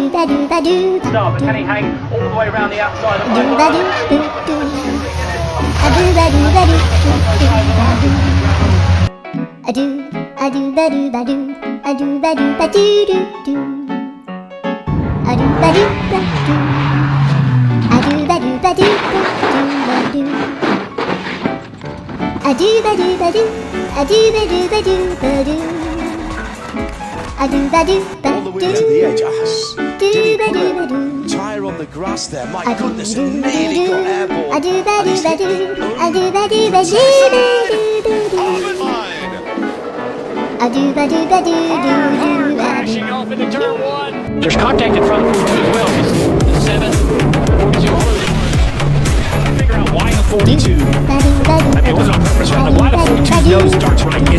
But can he hang all the way around the outside of the All the way to the edge. Did he put a tyre on the grass there? My goodness, he nearly got airborne. And he's hitting crashing off into turn one. There's contact in front of 42 as well. 7, 42. Figure out why the 42. I mean, it wasn't on purpose, rather. Why the 42 nose darts right in.